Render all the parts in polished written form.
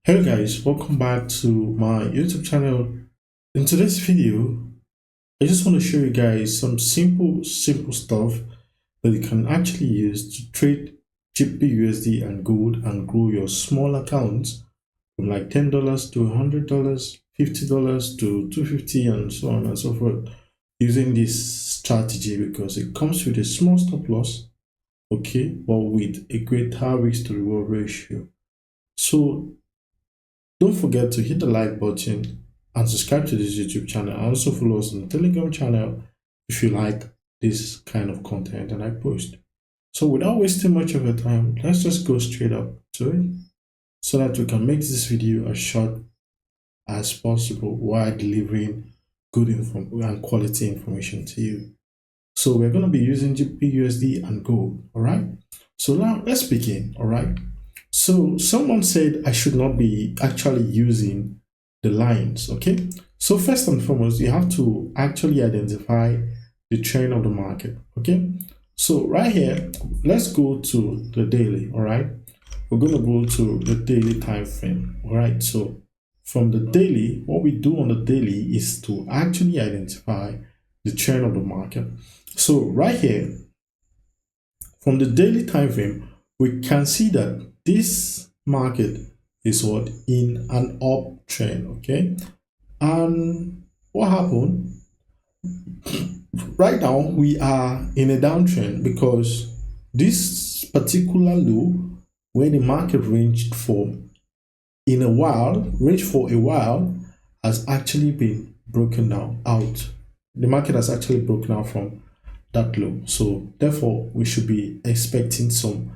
Hello guys, welcome back to my YouTube channel. In today's video, I just want to show you guys some simple stuff that you can actually use to trade GBP/USD and gold and grow your small accounts from like $10 to $100, $50 to $250 and so on and so forth using this strategy because it comes with a small stop loss, okay, but with a greater risk to reward ratio. So don't forget to hit the like button and subscribe to this YouTube channel. And also follow us on the Telegram channel if you like this kind of content that I post. So without wasting much of your time, let's just go straight up to it so that we can make this video as short as possible while delivering good and quality information to you. So we're going to be using GBP/USD and gold, all right? So now let's begin, all right? So someone said I should not be actually using the lines, okay? So first and foremost, you have to actually identify the trend of the market, okay? So right here, let's go to the daily, all right? We're going to go to the daily time frame, all right? So from the daily, what we do on the daily is to actually identify the trend of the market. So right here, from the daily time frame, we can see that this market is what in an uptrend, okay? And what happened? Right now we are in a downtrend because this particular low where the market ranged for a while has actually been broken down out. The market has actually broken out from that low. So therefore we should be expecting some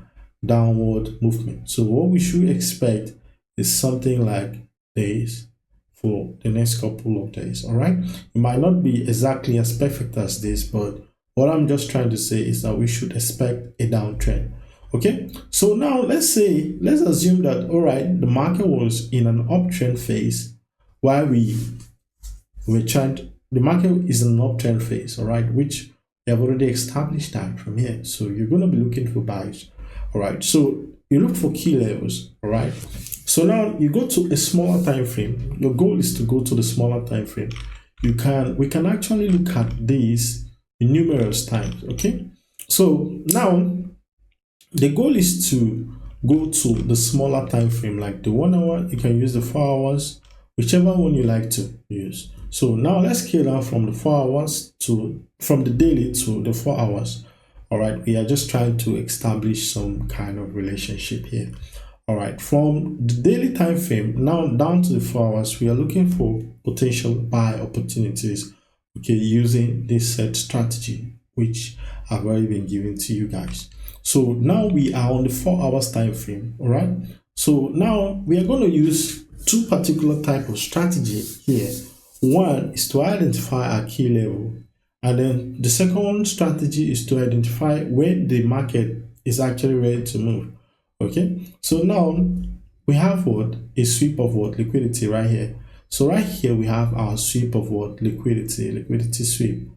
downward movement. So what we should expect is something like this for the next couple of days. All right, it might not be exactly as perfect as this, but what I'm just trying to say is that we should expect a downtrend. Okay, so now let's assume that all right, the market was in an uptrend phase while the market is in an uptrend phase, all right, which we have already established that from here. So you're going to be looking for buys. All right, so you look for key levels. All right, so now you go to a smaller time frame. Your goal is to go to the smaller time frame. We can actually look at this in numerous times. Okay, so now the goal is to go to the smaller time frame, like the 1 hour. You can use the 4 hours, whichever one you like to use. So now let's scale down from the 4 hours from the daily to the 4 hours. All right, we are just trying to establish some kind of relationship here. All right, from the daily time frame now down to the 4 hours, we are looking for potential buy opportunities, okay, using this set strategy which I've already been given to you guys. So now we are on the 4 hours time frame. All right, so now we are going to use two particular type of strategy here. One is to identify our key level, and then the second strategy is to identify where the market is actually ready to move. Okay, so now we have what? A sweep of what? Liquidity right here. So right here we have our sweep of what? Liquidity sweep.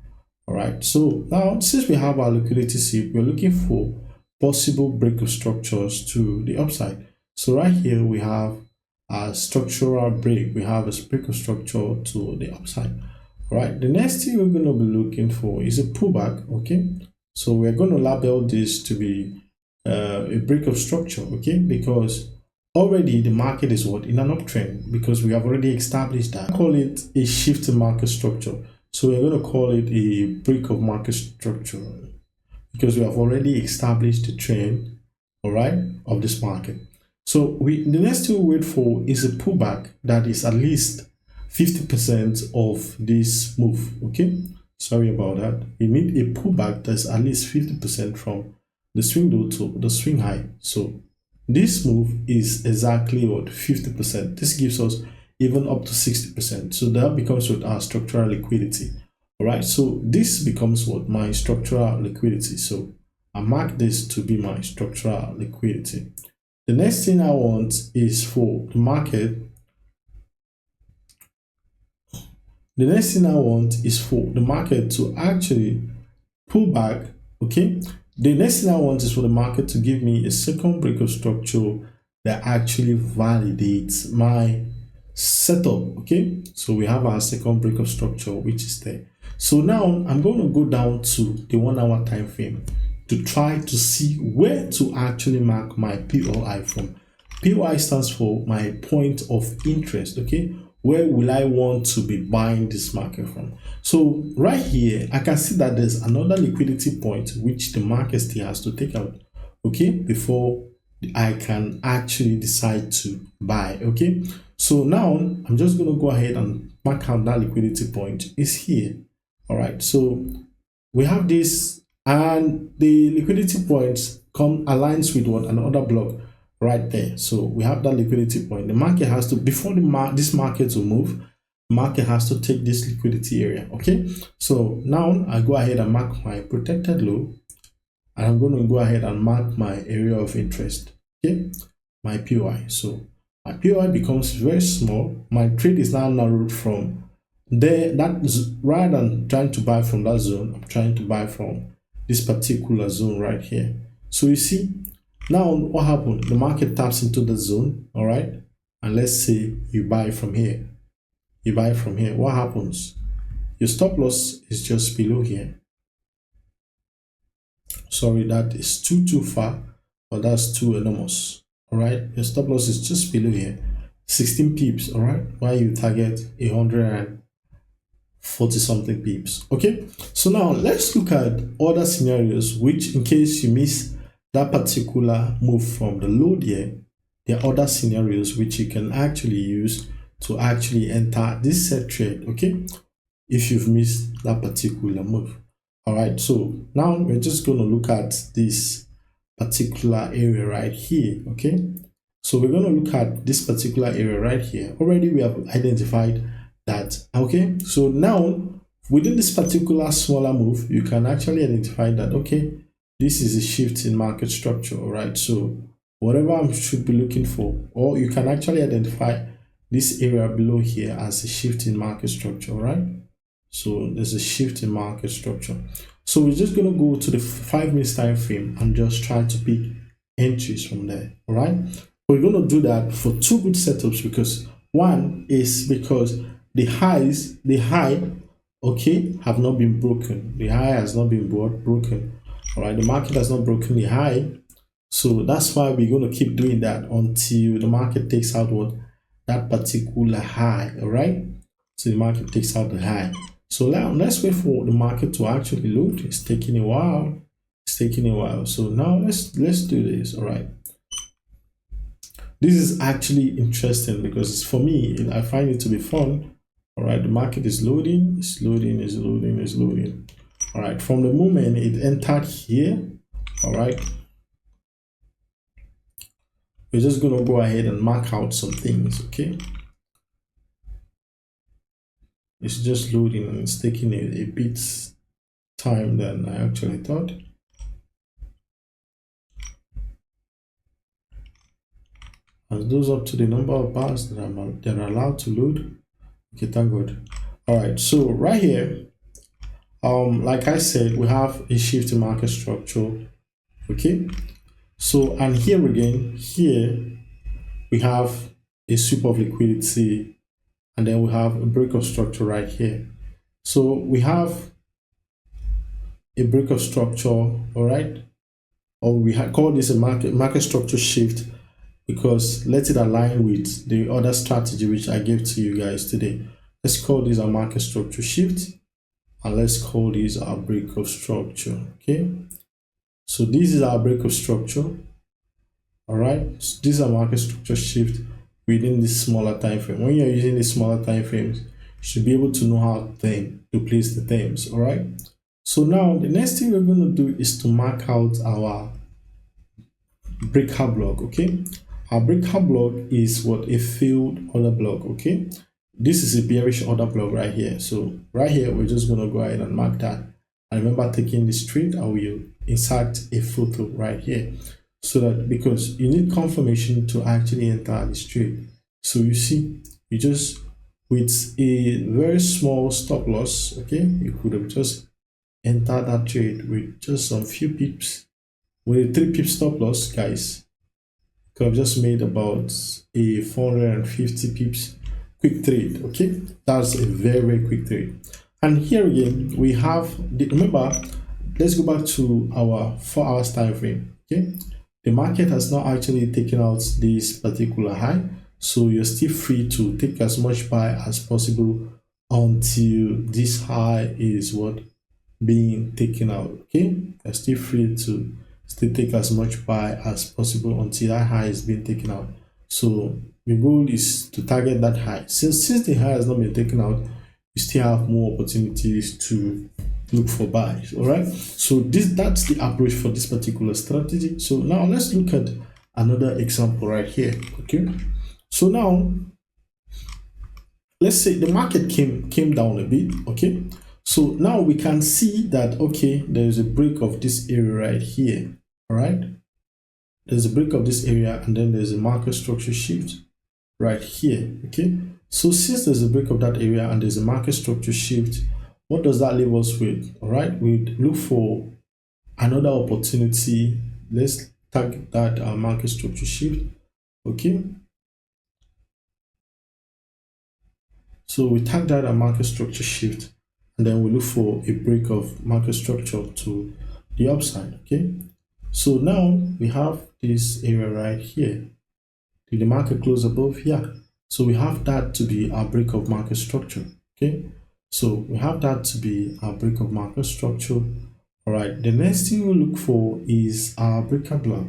All right, so now since we have our liquidity sweep, we're looking for possible break of structures to the upside. So right here we have a structural break. We have a break of structure to the upside. All right, the next thing we're going to be looking for is a pullback. Okay, so we're going to label this to be a break of structure, okay, because already the market is what? In an uptrend, because we have already established that. Call it a shift in market structure. So we're going to call it a break of market structure because we have already established the trend, all right, of this market. So the next thing we wait for is a pullback that is at least 50% of this move. Okay, sorry about that. We need a pullback that's at least 50% from the swing low to the swing high. So this move is exactly what? 50%. This gives us even up to 60%. So that becomes what? Our structural liquidity. All right, so this becomes what? My structural liquidity. So I mark this to be my structural liquidity. The next thing I want is for the market. The next thing I want is for the market to actually pull back. Okay, the next thing I want is for the market to give me a second break of structure that actually validates my setup. Okay, so we have our second break of structure, which is there. So now I'm going to go down to the 1 hour time frame to try to see where to actually mark my POI from. POI stands for my point of interest. Okay, where will I want to be buying this market from? So right here, I can see that there's another liquidity point which the market still has to take out, okay, before I can actually decide to buy. Okay, so now I'm just going to go ahead and mark out that liquidity point is here. All right, so we have this, and the liquidity points aligns with what another block right there. So we have that liquidity point. The market has to, before this market will move, market has to take this liquidity area. Okay, so now I go ahead and mark my protected low, and I'm going to go ahead and mark my area of interest. Okay, my POI. So my POI becomes very small. My trade is now narrowed from there. That is, rather than trying to buy from that zone, I'm trying to buy from this particular zone right here. So you see, now what happened? The market taps into the zone, all right? And let's say you buy from here. You buy from here. What happens? Your stop loss is just below here. Sorry, that is too far, or that's too enormous. All right, your stop loss is just below here, 16 pips. All right, while you target 140 something pips. Okay, so now let's look at other scenarios, which in case you miss that particular move from the low there, there are other scenarios which you can actually use to actually enter this set trade. Okay, if you've missed that particular move. All right, so now we're just going to look at this particular area right here. Okay, so we're going to look at this particular area right here. Already we have identified that. Okay, so now within this particular smaller move, you can actually identify that, okay, this is a shift in market structure. All right, so whatever I should be looking for, or you can actually identify this area below here as a shift in market structure. All right, so there's a shift in market structure. So we're just going to go to the 5 minutes time frame and just try to pick entries from there. All right, we're going to do that for 2 good setups, because one is because the high, okay, have not been broken. The high has not been broken. All right, the market has not broken the high, so that's why we're going to keep doing that until the market takes out what that particular high. All right, so the market takes out the high. So now let's wait for the market to actually load. It's taking a while. It's taking a while. So now let's do this. All right. This is actually interesting because for me, I find it to be fun. All right. The market is loading. It's loading. It's loading. It's loading. All right. From the moment it entered here. All right. We're just gonna go ahead and mark out some things. Okay. It's just loading and it's taking a bit time than I actually thought. As those up to the number of bars that are allowed to load. Okay, thank God. All right, so right here, like I said, we have a shift in market structure. Okay, so and here again, here we have a sweep of liquidity, and then we have a break of structure right here. So we have a break of structure, all right, or we call this a market structure shift, because let it align with the other strategy which I gave to you guys today. Let's call this a market structure shift, and let's call this our break of structure. Okay, so this is our break of structure. All right, so this is a market structure shift within this smaller time frame. When you're using the smaller time frames, you should be able to know how to place the themes. All right, so now the next thing we're going to do is to mark out our breaker block. Okay, our breaker block is what a failed order block. Okay, this is a bearish order block right here. So right here, we're just going to go ahead and mark that. And remember, taking this trade, I will insert a photo right here, so that, because you need confirmation to actually enter this trade. So you see, you just, with a very small stop loss, okay, you could have just entered that trade with just some few pips. With a 3 pip stop loss, guys, you So I've just made about a 450 pips quick trade. Okay, that's a very quick trade. And here again we have the, remember, let's go back to our 4 hours time frame. Okay, the market has not actually taken out this particular high, so you're still free to take as much buy as possible until this high is what being taken out. Okay, you're still free to still take as much buy as possible until that high is being taken out. So the goal is to target that high. Since the high has not been taken out, you still have more opportunities to look for buys. All right, so that's the approach for this particular strategy. So now let's look at another example right here. Okay, so now let's say the market came down a bit. Okay, so now we can see that, okay, there's a break of this area right here. All right, there's a break of this area, and then there's a market structure shift right here. Okay, so since there's a break of that area and there's a market structure shift, what does that leave us with? All right, we look for another opportunity. Let's target that market structure shift. Okay, so we tag that a market structure shift, and then we look for a break of market structure to the upside. Okay, so now we have this area right here. Did the market close above? Yeah, so we have that to be our break of market structure. Okay, so we have that to be our break of market structure. All right, the next thing we look for is our breaker block.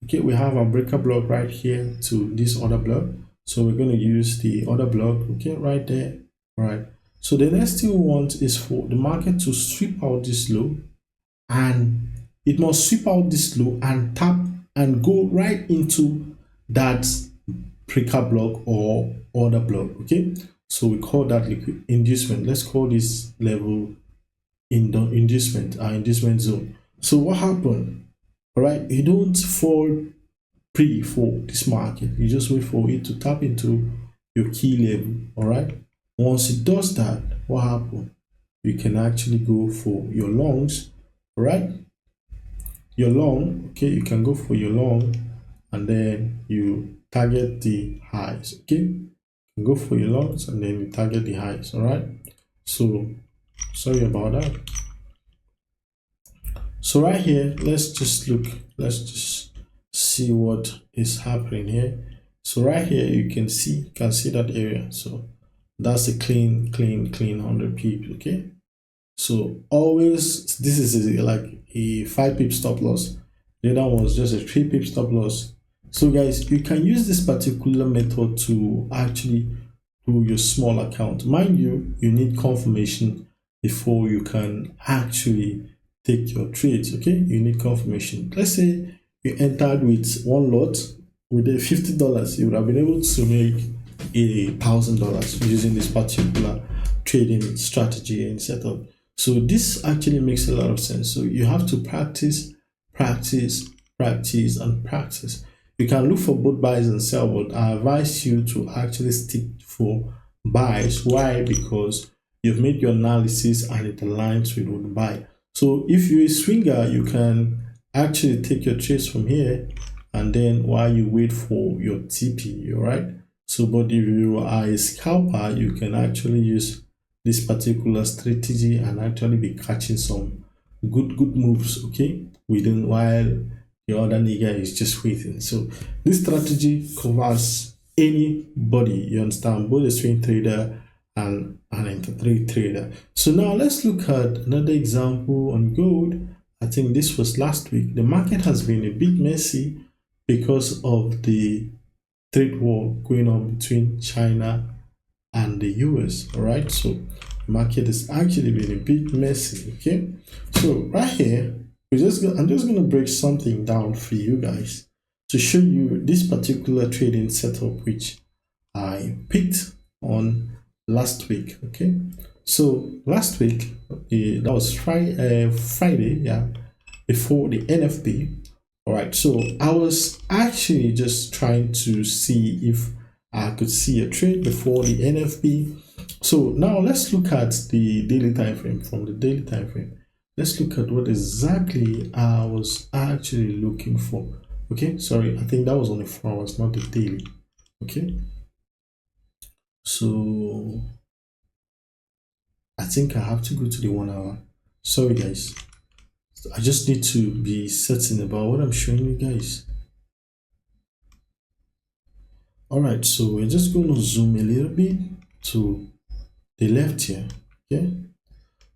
Okay, we have our breaker block right here to this other block, so we're going to use the other block, okay, right there. All right, so the next thing we want is for the market to sweep out this low, and it must sweep out this low and tap and go right into that breaker block or other block. Okay, so we call that liquid inducement. Let's call this level in the inducement zone. So what happened? All right, you don't fall pre for this market, you just wait for it to tap into your key level. All right, once it does that, what happened? You can actually go for your longs. All right, your long, okay, you can go for your long, and then you target the highs. Okay, you can go for your longs and then you target the highs. All right, so sorry about that. So right here, let's just see what is happening here. So right here, you can see that area. So that's a clean 100 pips. Okay, so always this is like a 5 pip stop loss. The other one was just a 3 pip stop loss. So guys, you can use this particular method to actually do your small account. Mind you, you need confirmation before you can actually take your trades. Okay, you need confirmation. Let's say you entered with one lot with a $50, you would have been able to make $1,000 using this particular trading strategy and setup. So this actually makes a lot of sense. So you have to practice. You can look for both buys and sell, but I advise you to actually stick for buys. Why? Because you've made your analysis and it aligns with what buy. So if you're a swinger, you can actually take your trades from here, and then while you wait for your TP, all right? So but if you are a scalper, you can actually use this particular strategy and actually be catching some good moves, okay, within while the other nigga is just waiting. So this strategy covers anybody, you understand, both a swing trader and an intraday trader. So now let's look at another example on gold. I think this was last week. The market has been a bit messy because of the trade war going on between China and the US. All right, so the market has actually been a bit messy. Okay, so right here, I'm just going to break something down for you guys to show you this particular trading setup which I picked on last week. Okay, so last week, that was Friday, yeah, before the NFP. All right, so I was actually just trying to see if I could see a trade before the NFP. So now let's look at the daily time frame. From the daily time frame, let's look at what exactly I was actually looking for. Okay, sorry, I think that was on the 4 hours, not the daily. Okay, so I think I have to go to the 1 hour. Sorry guys, I just need to be certain about what I'm showing you guys. All right, so we're just going to zoom a little bit to the left here. Okay,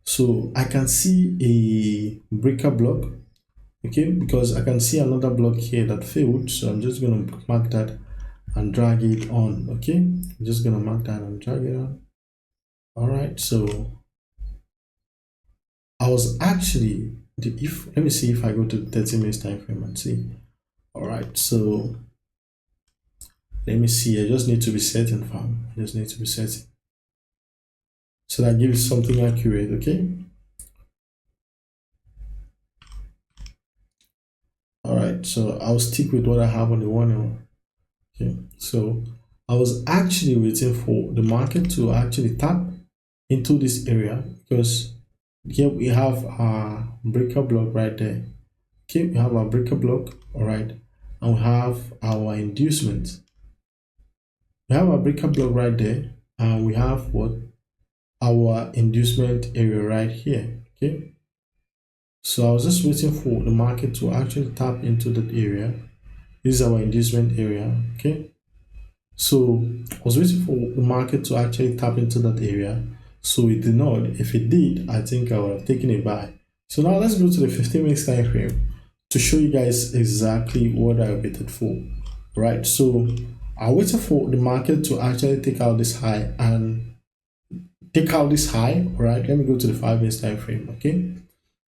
so I can see a breaker block. Okay, because I can see another block here that failed, so I'm just going to mark that and drag it on. Okay, I'm just going to mark that and drag it on. All right, so I was actually let me see if I go to 30 minutes time frame and see. All right, so let me see. I just need to be certain, fam. I just need to be certain, so that gives something accurate. Okay. All right, so I'll stick with what I have on the 1 hour. Okay, so I was actually waiting for the market to actually tap into this area, because here we have our breaker block right there. Okay, we have our breaker block. All right, and we have our inducement. We have our breaker block right there, and we have what, our inducement area right here. Okay, so I was just waiting for the market to actually tap into that area. This is our inducement area. Okay, so I was waiting for the market to actually tap into that area. So it did not. If it did, I think I would have taken a buy. So now let's go to the 15 minutes time frame to show you guys exactly what I waited for. Right, so I waited for the market to actually take out this high and take out this high. All right, let me go to the 5 minutes time frame. Okay, I'm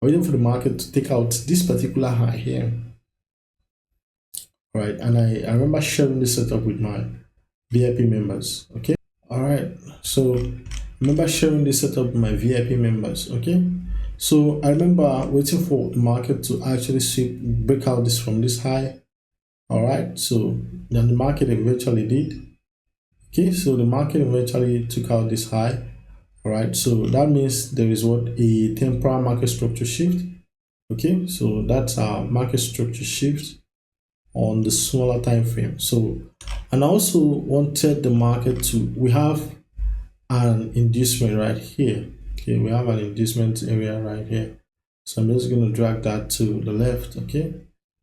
waiting for the market to take out this particular high here. All right, and I remember sharing this setup with my VIP members. Okay, all right, so remember sharing this setup with my VIP members. Okay, so I remember waiting for the market to actually break out this from this high. All right, so then the market eventually did. Okay, so the market eventually took out this high. All right, so that means there is what, a temporal market structure shift. Okay, so that's our market structure shift on the smaller time frame. So, and I also wanted the market to, we have an inducement right here. Okay, we have an inducement area right here. So I'm just going to drag that to the left. Okay,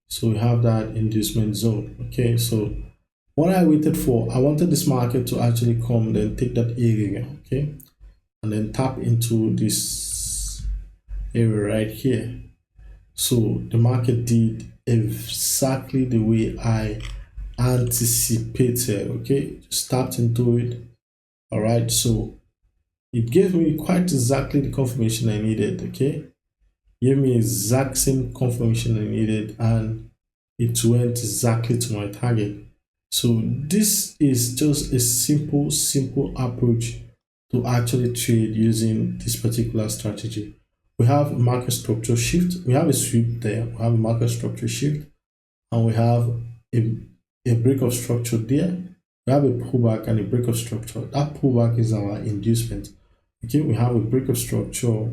so we have that inducement zone. Okay, so what I waited for, I wanted this market to actually come, then take that area. Okay, and then tap into this area right here. So the market did exactly the way I anticipated. Okay, just tapped into it. All right, so it gave me quite exactly the confirmation I needed. Okay, gave me exact same confirmation I needed, and it went exactly to my target. So this is just a simple approach to actually trade using this particular strategy. We have a market structure shift, we have a sweep there, we have a market structure shift, and we have a break of structure there. We have a pullback and a break of structure. That pullback is our inducement. Okay, we have a break of structure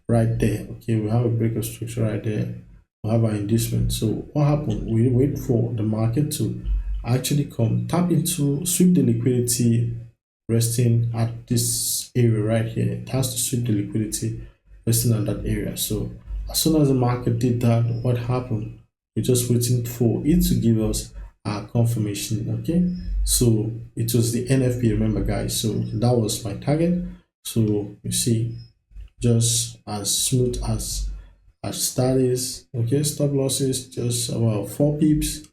right there. Okay, we have a break of structure right there. We have our inducement. So what happened? We wait for the market to actually come, tap into, sweep the liquidity resting at this area right here. It has to sweep the liquidity resting at that area. So as soon as the market did that, what happened? We're just waiting for it to give us our confirmation. Okay, so it was the NFP, remember guys, so that was my target. So you see, just as smooth as that is. Okay, stop losses just about 4 pips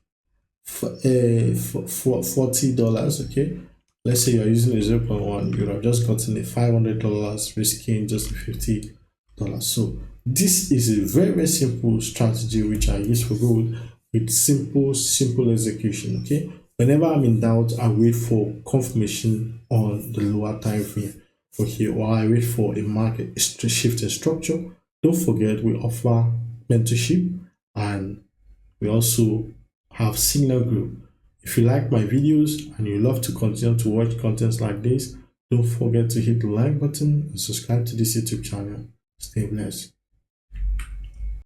for $40. Okay, let's say you're using a 0.1, you would have just gotten a $500 risking just $50. So this is a very simple strategy which I use for gold with simple execution. Okay, whenever I'm in doubt, I wait for confirmation on the lower time frame. Okay, or I wait for a market shift in structure. Don't forget, we offer mentorship and we also have signal group. If you like my videos and you love to continue to watch contents like this, don't forget to hit the like button and subscribe to this YouTube channel. Stay blessed.